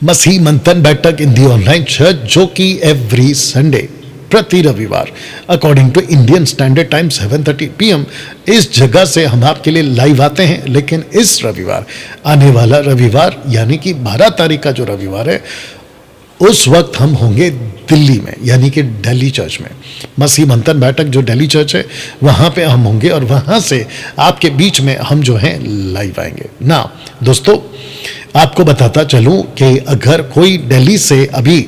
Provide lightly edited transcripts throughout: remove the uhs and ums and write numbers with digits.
मसीह मंथन बैठक इन दी online church, जो कि एवरी संडे प्रति रविवार according to Indian standard time 7:30 PM इस जगह से हम आपके लिए लाइव आते हैं। लेकिन इस रविवार, आने वाला रविवार यानी कि 12 तारीख का जो रविवार है, उस वक्त हम होंगे दिल्ली में, यानी कि दिल्ली चर्च में। मसीह मंथन बैठक जो दिल्ली चर्च है वहाँ पे हम होंगे और वहाँ से आपके बीच में हम जो हैं लाइव आएंगे ना। दोस्तों, आपको बताता चलूँ कि अगर कोई दिल्ली से अभी,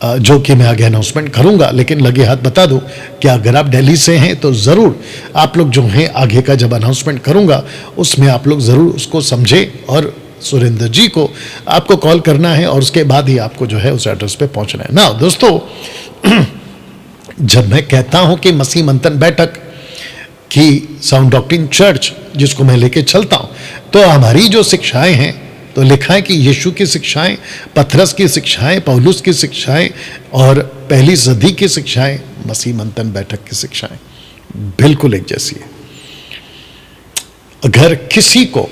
जो कि मैं आगे अनाउंसमेंट करूंगा, लेकिन लगे हाथ बता दूं कि अगर आप दिल्ली से हैं तो ज़रूर आप लोग जो हैं आगे का जब अनाउंसमेंट करूंगा उसमें आप लोग ज़रूर उसको समझें और सुरेंद्र जी को आपको कॉल करना है और उसके बाद ही आपको जो है उस एड्रेस पे पहुंचना है ना। दोस्तों, जब मैं कहता हूं कि मसीह मंथन बैठक की साउंड डॉक्ट्रिन चर्च जिसको मैं लेके चलता हूं, तो हमारी जो शिक्षाएं हैं, तो लिखा है कि यीशु की शिक्षाएं, पतरस की शिक्षाएं, पौलुस की शिक्षाएं और पहली सदी की शिक्षाएं, मसीह मंथन बैठक की शिक्षाएं बिल्कुल एक जैसी है। अगर किसी को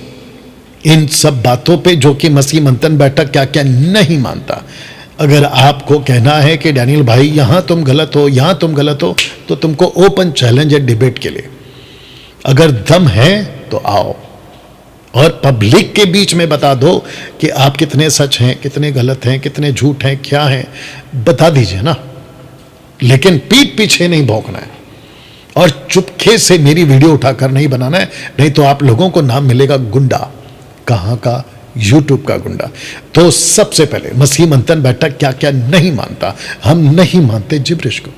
इन सब बातों पे, जो कि मसीह मंथन बैठक क्या क्या नहीं मानता, अगर आपको कहना है कि डैनियल भाई यहाँ तुम गलत हो, यहाँ तुम गलत हो, तो तुमको ओपन चैलेंज है डिबेट के लिए। अगर दम है तो आओ और पब्लिक के बीच में बता दो कि आप कितने सच हैं, कितने गलत हैं, कितने झूठ हैं, क्या हैं, बता दीजिए ना। लेकिन पीठ पीछे नहीं भौंकना है और चुपके से मेरी वीडियो उठाकर नहीं बनाना है, नहीं तो आप लोगों को नाम मिलेगा गुंडा। कहां का? यूट्यूब का गुंडा। तो सबसे पहले मसीह मंथन बैठक क्या क्या नहीं मानता। हम नहीं मानते जिब्रिश को,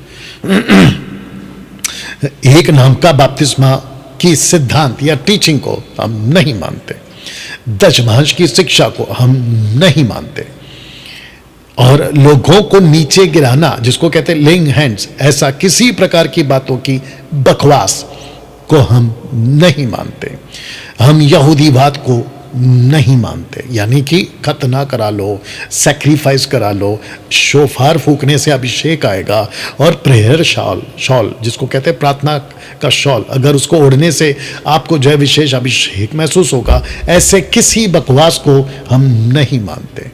एक नाम का बपतिस्मा की सिद्धांत या टीचिंग को हम नहीं मानते, दशमांश की शिक्षा को हम नहीं मानते, और लोगों को नीचे गिराना जिसको कहते हैं लेइंग हैंड्स, ऐसा किसी प्रकार की बातों की बकवास को हम नहीं मानते। हम यहूदीवाद को नहीं मानते, यानी कि खतना करा लो, सैक्रिफाइस करा लो, शोफार फूकने से अभिषेक आएगा, और प्रेयर शॉल जिसको कहते हैं प्रार्थना का शॉल, अगर उसको ओढ़ने से आपको जो है विशेष अभिषेक महसूस होगा, ऐसे किसी बकवास को हम नहीं मानते।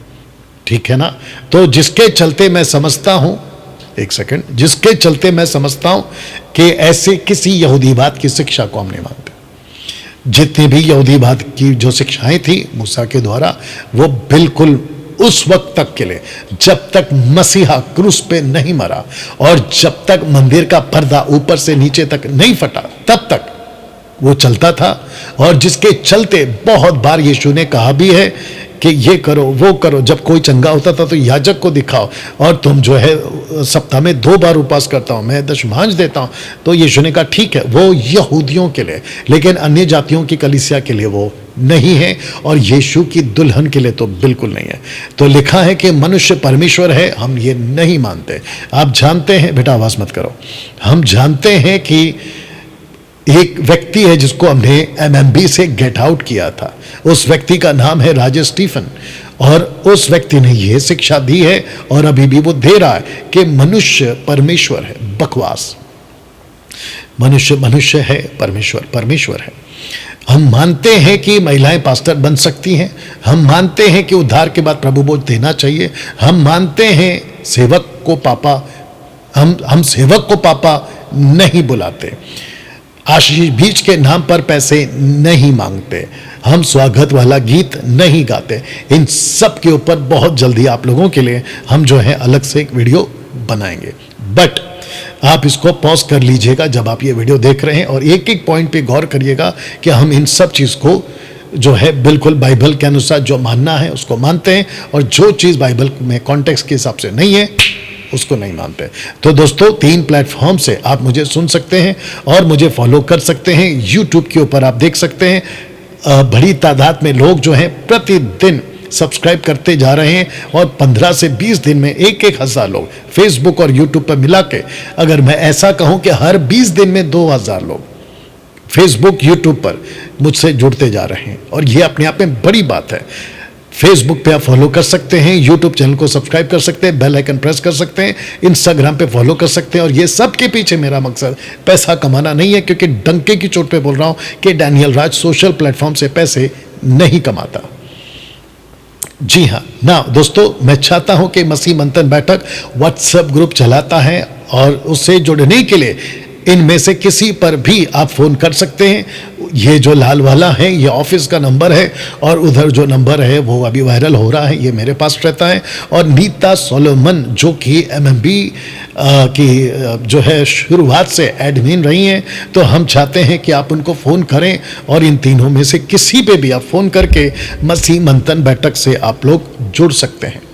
ठीक है ना। तो जिसके चलते मैं समझता हूं, एक सेकंड, जिसके चलते मैं समझता हूं कि ऐसे किसी यहूदीवाद की शिक्षा को हम नहीं मानते। जितनी भी यहूदीवाद की जो शिक्षाएं थी मूसा के द्वारा, वो बिल्कुल उस वक्त तक के लिए, जब तक मसीहा क्रूस पे नहीं मरा और जब तक मंदिर का पर्दा ऊपर से नीचे तक नहीं फटा, तब तक वो चलता था। और जिसके चलते बहुत बार यीशु ने कहा भी है कि ये करो वो करो। जब कोई चंगा होता था तो याजक को दिखाओ, और तुम जो है सप्ताह में 2 बार उपवास करता हूं, मैं दशमांश देता हूं। तो यीशु ने कहा ठीक है, वो यहूदियों के लिए, लेकिन अन्य जातियों की कलीसिया के लिए वो नहीं है, और यीशु की दुल्हन के लिए तो बिल्कुल नहीं है। तो लिखा है कि मनुष्य परमेश्वर है, हम ये नहीं मानते। आप जानते हैं, बेटा आवाज मत करो, हम जानते हैं कि एक व्यक्ति है जिसको हमने MMB से गेट आउट किया था। उस व्यक्ति का नाम है राजेश स्टीफन, और उस व्यक्ति ने यह शिक्षा दी है और अभी भी वो दे रहा है कि मनुष्य परमेश्वर है। बकवास। मनुष्य मनुष्य है, परमेश्वर परमेश्वर है। हम मानते हैं कि महिलाएं पास्टर बन सकती हैं, हम मानते हैं कि उद्धार के बाद प्रभु बोझ देना चाहिए, हम मानते हैं सेवक को पापा, हम सेवक को पापा नहीं बुलाते, आशीष बीज के नाम पर पैसे नहीं मांगते, हम स्वागत वाला गीत नहीं गाते। इन सब के ऊपर बहुत जल्दी आप लोगों के लिए हम जो है अलग से एक वीडियो बनाएंगे। बट आप इसको पॉज कर लीजिएगा जब आप ये वीडियो देख रहे हैं, और एक एक पॉइंट पे गौर करिएगा कि हम इन सब चीज़ को जो है बिल्कुल बाइबल के अनुसार जो मानना है उसको मानते हैं, और जो चीज़ बाइबल में कॉन्टेक्स्ट के हिसाब से नहीं है उसको नहीं मानते। तो दोस्तों, 3 प्लेटफॉर्म से आप मुझे सुन सकते हैं और मुझे फॉलो कर सकते हैं। यूट्यूब के ऊपर आप देख सकते हैं, बड़ी तादाद में लोग जो हैं प्रतिदिन सब्सक्राइब करते जा रहे हैं, और 15 से 20 दिन में 1-1 हज़ार लोग फेसबुक और यूट्यूब पर मिला के, अगर मैं ऐसा कहूं कि हर 20 दिन में 2000 लोग फेसबुक यूट्यूब पर मुझसे जुड़ते जा रहे हैं, और ये अपने आप में बड़ी बात है। फेसबुक पे आप फॉलो कर सकते हैं, यूट्यूब चैनल को सब्सक्राइब कर सकते हैं, बेल आइकन प्रेस कर सकते हैं, इंस्टाग्राम पे फॉलो कर सकते हैं। और ये सब के पीछे मेरा मकसद पैसा कमाना नहीं है, क्योंकि डंके की चोट पे बोल रहा हूं कि डैनियल राज सोशल प्लेटफॉर्म से पैसे नहीं कमाता। जी हाँ ना दोस्तों, मैं चाहता हूं कि मसीह मंथन बैठक व्हाट्सएप ग्रुप चलाता है और उससे जुड़ने के लिए इनमें से किसी पर भी आप फोन कर सकते हैं। ये जो लाल वाला है ये ऑफिस का नंबर है और उधर जो नंबर है वो अभी वायरल हो रहा है, ये मेरे पास रहता है। और नीता सोलोमन जो कि एमएमबी की जो है शुरुआत से एडमिन रही हैं, तो हम चाहते हैं कि आप उनको फ़ोन करें और इन तीनों में से किसी पे भी आप फ़ोन करके मसीह मंथन बैठक से आप लोग जुड़ सकते हैं।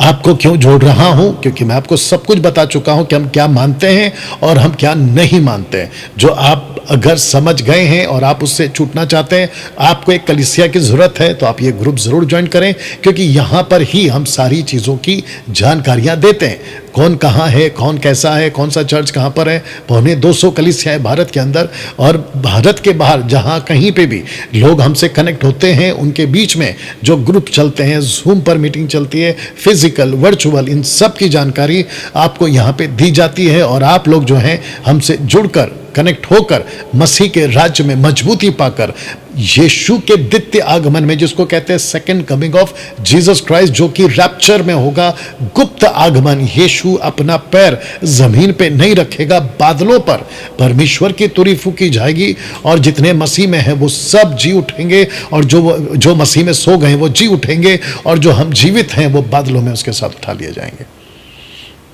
आपको क्यों जोड़ रहा हूं? क्योंकि मैं आपको सब कुछ बता चुका हूं कि हम क्या मानते हैं और हम क्या नहीं मानते हैं। जो आप अगर समझ गए हैं और आप उससे छूटना चाहते हैं, आपको एक कलीसिया की ज़रूरत है, तो आप ये ग्रुप ज़रूर ज्वाइन करें, क्योंकि यहाँ पर ही हम सारी चीज़ों की जानकारियाँ देते हैं। कौन कहाँ है, कौन कैसा है, कौन सा चर्च कहाँ पर है। 250 कलीसियाँ भारत के अंदर और भारत के बाहर जहाँ कहीं पे भी लोग हमसे कनेक्ट होते हैं, उनके बीच में जो ग्रुप चलते हैं, जूम पर मीटिंग चलती है, फिजिकल वर्चुअल, इन सब की जानकारी आपको यहाँ पे दी जाती है। और आप लोग जो हैं हमसे जुड़कर कनेक्ट होकर मसीह के राज्य में मजबूती पाकर यीशु के द्वितीय आगमन में, जिसको कहते हैं second coming of Jesus Christ, जो कि रैप्चर में होगा, गुप्त आगमन, यीशु अपना पैर जमीन पे नहीं रखेगा, बादलों पर परमेश्वर की तुरी फूकी जाएगी और जितने मसीह में हैं वो सब जी उठेंगे और जो मसीह में सो गए वो जी उठेंगे और जो हम जीवित हैं वो बादलों में उसके साथ उठा लिए जाएंगे।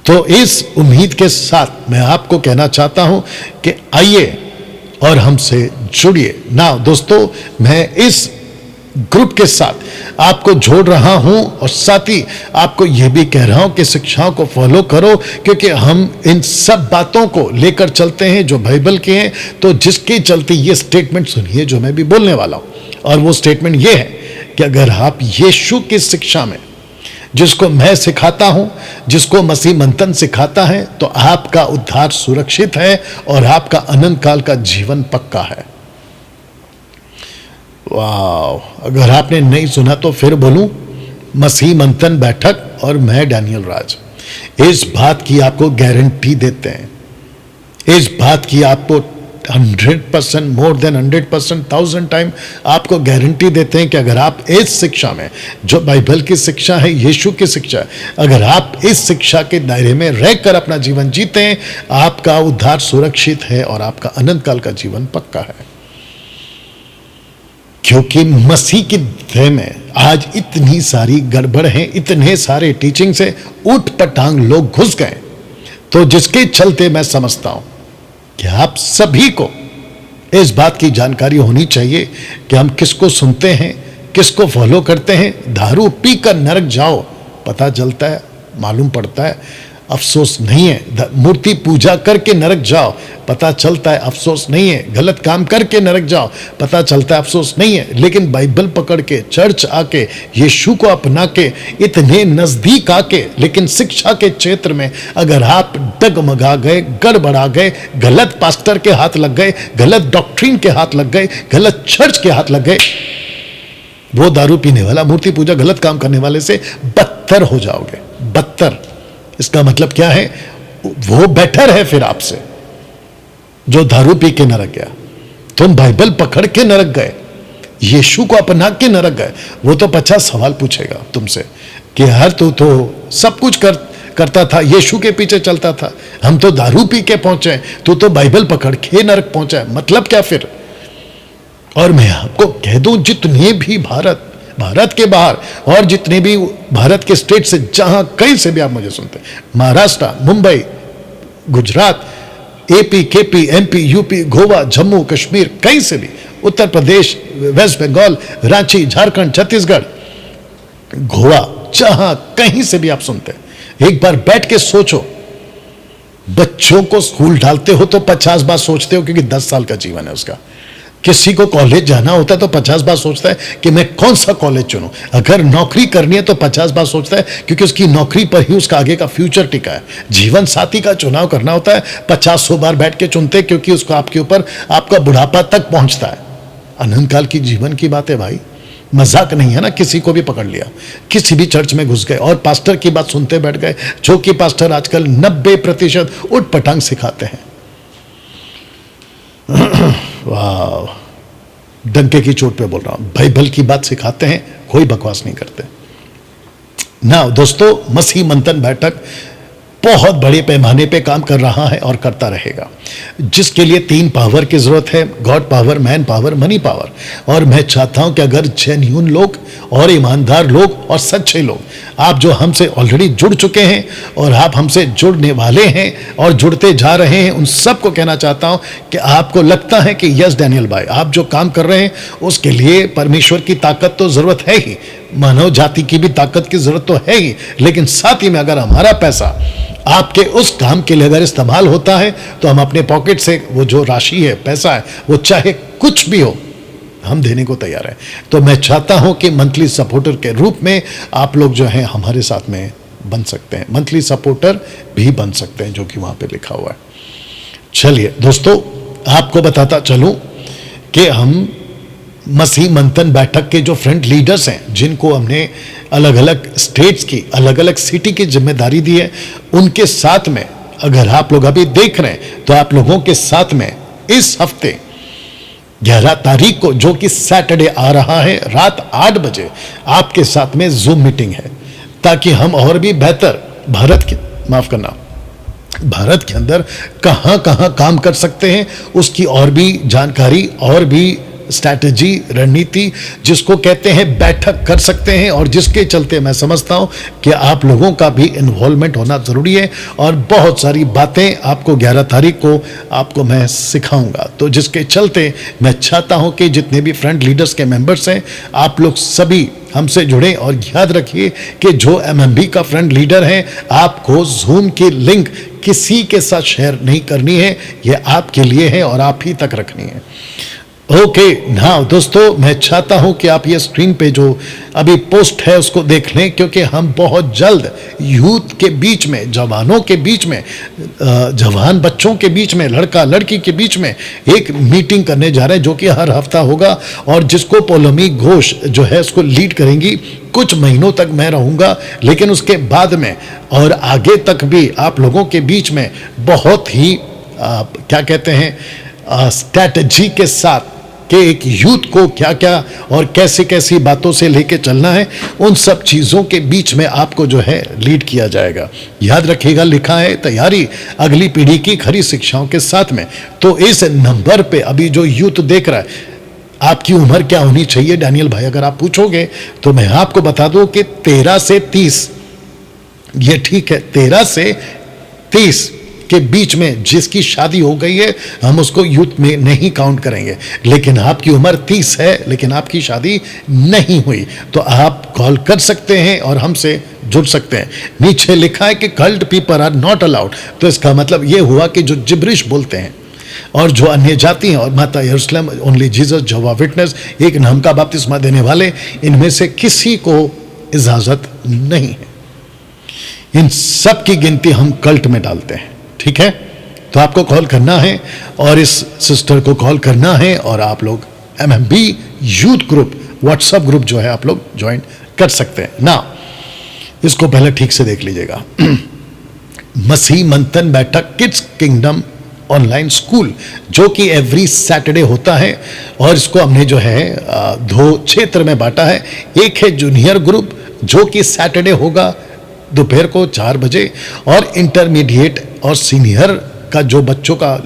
तो इस उम्मीद के साथ मैं आपको कहना चाहता हूं कि आइए और हमसे जुड़िए ना दोस्तों। मैं इस ग्रुप के साथ आपको जोड़ रहा हूं और साथ ही आपको यह भी कह रहा हूं कि शिक्षाओं को फॉलो करो, क्योंकि हम इन सब बातों को लेकर चलते हैं जो बाइबल के हैं। तो जिसके चलते ये स्टेटमेंट सुनिए जो मैं भी बोलने वाला हूं, और वो स्टेटमेंट ये है कि अगर आप यीशु की शिक्षा में, जिसको मैं सिखाता हूं, जिसको मसीह मंथन सिखाता है, तो आपका उद्धार सुरक्षित है और आपका अनंत काल का जीवन पक्का है। वाह! अगर आपने नहीं सुना तो फिर बोलूं, मसीह मंथन बैठक और मैं डैनियल राज इस बात की आपको गारंटी देते हैं, इस बात की आपको 100%, मोर देन 100%, 1000 टाइम आपको गारंटी देते हैं कि अगर आप इस शिक्षा में, जो बाइबल की शिक्षा है, यीशु की शिक्षा है, अगर आप इस शिक्षा के दायरे में रहकर अपना जीवन जीते हैं, आपका उद्धार सुरक्षित है और आपका अनंत काल का जीवन पक्का है। क्योंकि मसीह की देह में आज इतनी सारी गड़बड़ है, इतने सारे टीचिंग से उठ पटांग लोग घुस गए, तो जिसके चलते मैं समझता हूं कि आप सभी को इस बात की जानकारी होनी चाहिए कि हम किसको सुनते हैं, किसको फॉलो करते हैं। दारू पीकर नरक जाओ, पता चलता है, मालूम पड़ता है, अफसोस नहीं है। मूर्ति पूजा करके नरक जाओ, पता चलता है, अफसोस नहीं है। गलत काम करके नरक जाओ, पता चलता है, अफसोस नहीं है। लेकिन बाइबल पकड़ के, चर्च आके, यीशु को अपना के, इतने नजदीक आके, लेकिन शिक्षा के क्षेत्र में अगर आप डगमगा गए, गड़बड़ा गए, गलत पास्टर के हाथ लग गए, गलत डॉक्ट्रिन के हाथ लग गए, गलत चर्च के हाथ लग गए, वो दारू पीने वाला, मूर्ति पूजा, गलत काम करने वाले से बदतर हो जाओगे, बदतर। इसका मतलब क्या है? वो बेटर है फिर आपसे जो दारू पी के नरक गया। तुम बाइबल पकड़ के नरक गए, यीशु को अपना के नरक गए, वो तो 50 सवाल पूछेगा तुमसे कि हर तू तो सब कुछ करता था, यीशु के पीछे चलता था, हम तो दारू पी के पहुंचे, तू तो बाइबल पकड़ के नरक पहुंचा, मतलब क्या फिर? और मैं आपको कह दूं, जितने भी भारत के बाहर और जितने भी भारत के स्टेट से, जहां कहीं से भी आप मुझे सुनते हैं, Maharashtra, Mumbai, Gujarat, AP, KP, MP, UP, Goa, Jammu Kashmir, कहीं से भी, उत्तर प्रदेश, वेस्ट बंगाल, रांची, झारखंड, छत्तीसगढ़, गोवा, जहां कहीं से भी आप सुनते हैं, एक बार बैठ के सोचो। बच्चों को स्कूल डालते हो तो 50 बार सोचते हो, क्योंकि 10 साल का जीवन है उसका। किसी को कॉलेज जाना होता है तो 50 बार सोचता है कि मैं कौन सा कॉलेज चुनूं। अगर नौकरी करनी है तो 50 बार सोचता है, क्योंकि उसकी नौकरी पर ही उसका आगे का फ्यूचर टिका है। जीवन साथी का चुनाव करना होता है, 50-100 बार बैठ के चुनते हैं, क्योंकि उसको आपके ऊपर आपका बुढ़ापा तक पहुंचता है। अनंत काल की जीवन की बात है भाई, मजाक नहीं है ना। किसी को भी पकड़ लिया, किसी भी चर्च में घुस गए और पास्टर की बात सुनते बैठ गए, जो कि पास्टर आजकल 90% उठ पटांग सिखाते हैं। वाह! डंके की चोट पे बोल रहा हूं, बाइबल की बात सिखाते हैं, कोई बकवास नहीं करते ना। दोस्तों, मसीह मंथन बैठक बहुत बड़े पैमाने पे काम कर रहा है और करता रहेगा, जिसके लिए 3 पावर की जरूरत है, God power, man power, money power. और मैं चाहता हूं कि अगर जेन्युइन लोग और ईमानदार लोग और सच्चे लोग, आप जो हमसे ऑलरेडी जुड़ चुके हैं और आप हमसे जुड़ने वाले हैं और जुड़ते जा रहे हैं, उन सबको कहना चाहता हूं कि आपको लगता है कि यस डैनियल भाई, आप जो काम कर रहे हैं उसके लिए परमेश्वर की ताकत तो जरूरत है ही, मानव जाति की भी ताकत की जरूरत तो है ही, लेकिन साथ ही में अगर हमारा पैसा आपके उस काम के लिए अगर इस्तेमाल होता है तो हम अपने पॉकेट से वो जो राशि है, पैसा है, वो चाहे कुछ भी हो, हम देने को तैयार हैं। तो मैं चाहता हूं कि मंथली सपोर्टर के रूप में आप लोग जो हैं हमारे साथ में बन सकते हैं, मंथली सपोर्टर भी बन सकते हैं, जो कि वहां पे लिखा हुआ है। चलिए दोस्तों, आपको बताता चलूं कि हम मसीह मंथन बैठक के जो फ्रंट लीडर्स हैं, जिनको हमने अलग अलग स्टेट्स की, अलग अलग सिटी की जिम्मेदारी दी है, उनके साथ में अगर आप लोग अभी देख रहे हैं तो आप लोगों के साथ में इस हफ्ते 11 तारीख को, जो कि सैटरडे आ रहा है, रात 8 बजे आपके साथ में जूम मीटिंग है, ताकि हम और भी बेहतर भारत के अंदर कहां कहां काम कर सकते हैं उसकी और भी जानकारी और भी स्ट्रैटेजी, रणनीति जिसको कहते हैं, बैठक कर सकते हैं। और जिसके चलते मैं समझता हूं कि आप लोगों का भी इन्वॉल्वमेंट होना जरूरी है और बहुत सारी बातें आपको 11 तारीख को आपको मैं सिखाऊंगा। तो जिसके चलते मैं चाहता हूं कि जितने भी फ्रंट लीडर्स के मेंबर्स हैं, आप लोग सभी हमसे जुड़े। और याद रखिए कि जो एमएमबी का फ्रंट लीडर है, आपको जूम की लिंक किसी के साथ शेयर नहीं करनी है, यह आपके लिए है और आप ही तक रखनी है। ओके नाउ दोस्तों, मैं चाहता हूं कि आप ये स्क्रीन पे जो अभी पोस्ट है उसको देख लें, क्योंकि हम बहुत जल्द यूथ के बीच में, जवानों के बीच में, जवान बच्चों के बीच में, लड़का लड़की के बीच में एक मीटिंग करने जा रहे हैं, जो कि हर हफ्ता होगा और जिसको पौलोमी घोष जो है उसको लीड करेंगी। कुछ महीनों तक मैं रहूंगा, लेकिन उसके बाद में और आगे तक भी आप लोगों के बीच में बहुत ही क्या कहते हैं, स्ट्रैटेजी के साथ कि एक यूथ को क्या क्या और कैसी कैसी बातों से लेके चलना है, उन सब चीज़ों के बीच में आपको जो है लीड किया जाएगा। याद रखिएगा, लिखा है तैयारी अगली पीढ़ी की खरी शिक्षाओं के साथ में। तो इस नंबर पे अभी जो यूथ देख रहा है, आपकी उम्र क्या होनी चाहिए डैनियल भाई, अगर आप पूछोगे तो मैं आपको बता दूं कि 13 से 30, ये ठीक है, 13 से 30 के बीच में जिसकी शादी हो गई है, हम उसको यूथ में नहीं काउंट करेंगे। लेकिन आपकी उम्र 30 है लेकिन आपकी शादी नहीं हुई, तो आप कॉल कर सकते हैं और हमसे जुड़ सकते हैं। नीचे लिखा है कि cult people are not allowed, तो इसका मतलब यह हुआ कि जो जिब्रिश बोलते हैं और जो अन्य जाति हैं और माता यरूशलेम, ओनली जीसस, जोवा विटनेस, एक नाम का बपतिस्मा देने वाले, इनमें से किसी को इजाजत नहीं है। इन सब की गिनती हम कल्ट में डालते हैं, ठीक है। तो आपको कॉल करना है और इस सिस्टर को कॉल करना है और आप लोग MMB youth group WhatsApp group जो है आप लोग ज्वाइन कर सकते हैं ना। इसको पहले ठीक से देख लीजिएगा। मसीह मंथन बैठक किड्स किंगडम ऑनलाइन स्कूल, जो कि एवरी सैटरडे होता है, और इसको हमने जो है 2 क्षेत्र में बांटा है। एक है जूनियर ग्रुप जो कि सैटरडे होगा दोपहर को 4 बजे, और इंटरमीडिएट और सीनियर का जो बच्चों का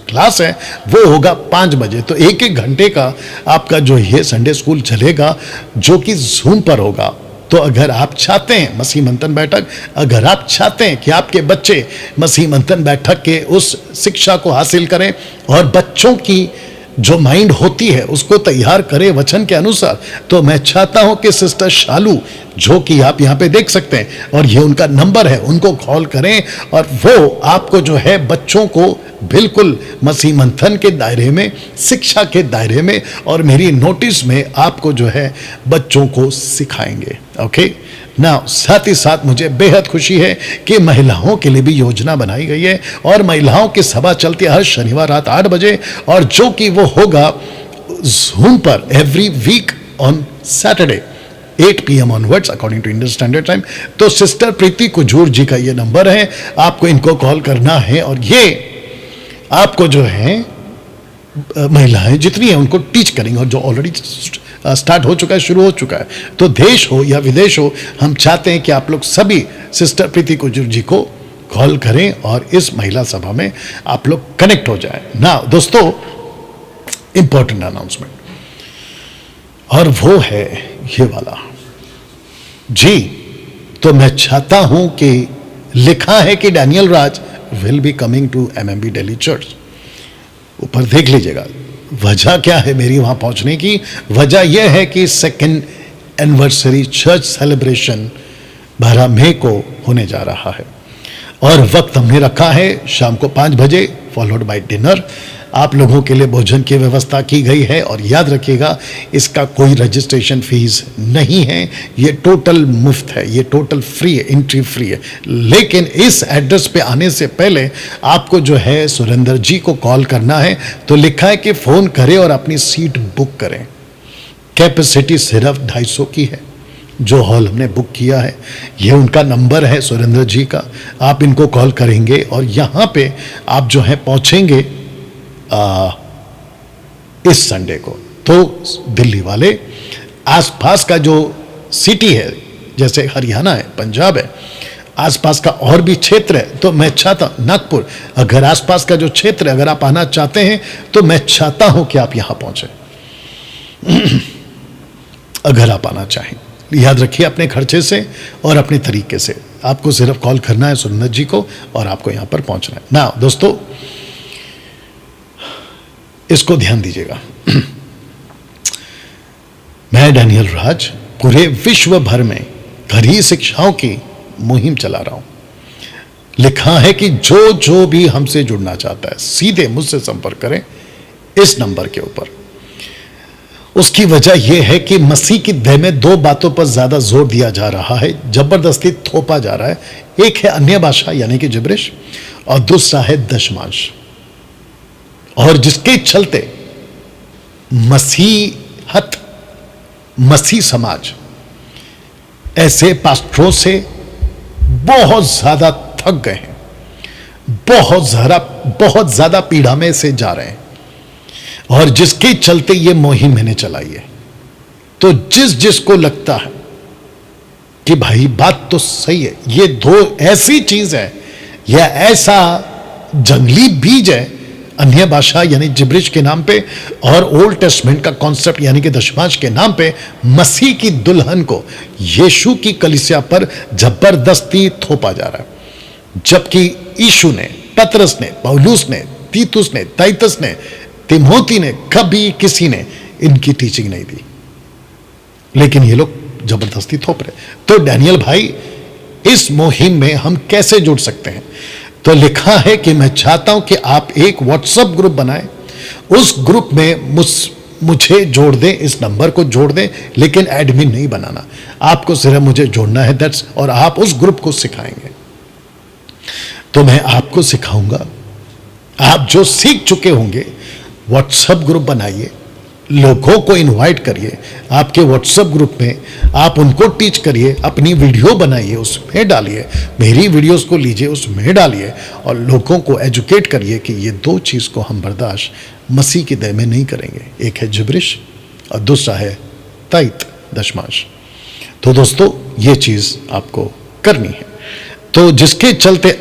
क्लास है वो होगा 5 बजे। तो 1-1 घंटे का आपका जो ये संडे स्कूल चलेगा, जो कि जूम पर होगा। तो अगर आप चाहते हैं मसीह मंथन बैठक, अगर आप चाहते हैं कि आपके बच्चे मसीह मंथन बैठक के उस शिक्षा को हासिल करें और बच्चों की जो माइंड होती है उसको तैयार करे वचन के अनुसार, तो मैं चाहता हूं कि सिस्टर शालू, जो कि आप यहां पे देख सकते हैं और ये उनका नंबर है, उनको कॉल करें और वो आपको जो है बच्चों को बिल्कुल मसीह मंथन के दायरे में, शिक्षा के दायरे में और मेरी नोटिस में आपको जो है बच्चों को सिखाएंगे। ओके ना, साथ ही साथ मुझे बेहद खुशी है कि महिलाओं के लिए भी योजना बनाई गई है और महिलाओं की सभा चलती है हर शनिवार रात 8 बजे, और जो कि वो होगा जूम पर every week on Saturday 8 PM onwards according to Indian standard time. तो सिस्टर प्रीति कुजूर जी का ये नंबर है, आपको इनको कॉल करना है और ये आपको जो है महिलाएं जितनी हैं उनको टीच करेंगे, और जो ऑलरेडी स्टार्ट हो चुका है, शुरू हो चुका है। तो देश हो या विदेश हो, हम चाहते हैं कि आप लोग सभी सिस्टर प्रीति कुजूर जी को कॉल करें और इस महिला सभा में आप लोग कनेक्ट हो जाए ना। दोस्तों, इंपॉर्टेंट अनाउंसमेंट, और वो है ये वाला जी। तो मैं चाहता हूं कि लिखा है कि Daniel Raj will be coming to MMB Delhi church. ऊपर देख लीजिएगा। वजह क्या है मेरी वहां पहुंचने की? वजह यह है कि 2nd एनिवर्सरी चर्च सेलिब्रेशन 12 मई को होने जा रहा है, और वक्त हमने रखा है शाम को 5 बजे, फॉलोड बाय डिनर। आप लोगों के लिए भोजन की व्यवस्था की गई है, और याद रखिएगा इसका कोई रजिस्ट्रेशन फीस नहीं है, ये टोटल मुफ्त है, ये टोटल फ्री है, एंट्री फ्री है। लेकिन इस एड्रेस पे आने से पहले आपको जो है सुरेंद्र जी को कॉल करना है। तो लिखा है कि फ़ोन करें और अपनी सीट बुक करें। कैपेसिटी सिर्फ 250 की है, जो हॉल हमने बुक किया है। ये उनका नंबर है सुरेंद्र जी का, आप इनको कॉल करेंगे और यहाँ पे आप जो है पहुँचेंगे इस संडे को। तो दिल्ली वाले, आसपास का जो सिटी है, जैसे हरियाणा है, पंजाब है, आसपास का और भी क्षेत्र है, तो मैं चाहता, नागपुर, अगर आसपास का जो क्षेत्र है, अगर आप आना चाहते हैं तो मैं चाहता हूं कि आप यहां पहुंचे। अगर आप आना चाहें, याद रखिए अपने खर्चे से और अपने तरीके से आपको सिर्फ कॉल करना है सुरेंद्र जी को, और आपको यहां पर पहुंचना है ना। दोस्तों, इसको ध्यान दीजिएगा। मैं डैनियल राज पूरे विश्व भर में घरी शिक्षाओं की मुहिम चला रहा हूं। लिखा है कि जो जो भी हमसे जुड़ना चाहता है सीधे मुझसे संपर्क करें इस नंबर के ऊपर। उसकी वजह यह है कि मसीह की देह में 2 बातों पर ज्यादा जोर दिया जा रहा है, जबरदस्ती थोपा जा रहा है। एक है अन्य भाषा यानी कि जिब्रिश, और दूसरा है दशमांश, और जिसके चलते मसीहत, मसीह समाज ऐसे पास्टरों से बहुत ज्यादा थक गए हैं, बहुत ज्यादा पीड़ा में से जा रहे हैं, और जिसके चलते ये मुहिम मैंने चलाई है। तो जिसको लगता है कि भाई बात तो सही है, ये 2 ऐसी चीज है, यह ऐसा जंगली बीज है, अन्य भाषा यानी जिब्रिश के नाम पे, और ओल्ड टेस्टमेंट का कॉन्सेप्ट यानी कि दशमांश के नाम पे मसीह की दुल्हन को यीशु की कलीसिया पर जबरदस्ती थोपा जा रहा है। जबकि यीशु ने, पतरस ने, पौलुस ने, तीतुस ने, टाइटस ने, तिमोथी ने, कभी किसी ने इनकी टीचिंग नहीं दी, लेकिन ये लोग जबरदस्ती थोप रहे। तो डैनियल भाई, इस मुहिम में हम कैसे जुड़ सकते हैं? तो लिखा है कि मैं चाहता हूं कि आप एक व्हाट्सएप ग्रुप बनाएं, उस ग्रुप में मुझे जोड़ दें, इस नंबर को जोड़ दें, लेकिन एडमिन नहीं बनाना, आपको सिर्फ मुझे जोड़ना है, दैट्स, और आप उस ग्रुप को सिखाएंगे। तो मैं आपको सिखाऊंगा, आप जो सीख चुके होंगे, व्हाट्सएप ग्रुप बनाइए, लोगों को इनवाइट करिए आपके व्हाट्सएप ग्रुप में, आप उनको टीच करिए, अपनी वीडियो बनाइए, उसमें डालिए, मेरी वीडियोस को लीजिए, उसमें डालिए, और लोगों को एजुकेट करिए कि ये 2 चीज़ को हम बर्दाश्त मसीह की दया में नहीं करेंगे। एक है जिब्रिश और दूसरा है ताइत, दशमांश। तो दोस्तों, ये चीज़ आपको करनी है। तो जिसके चलते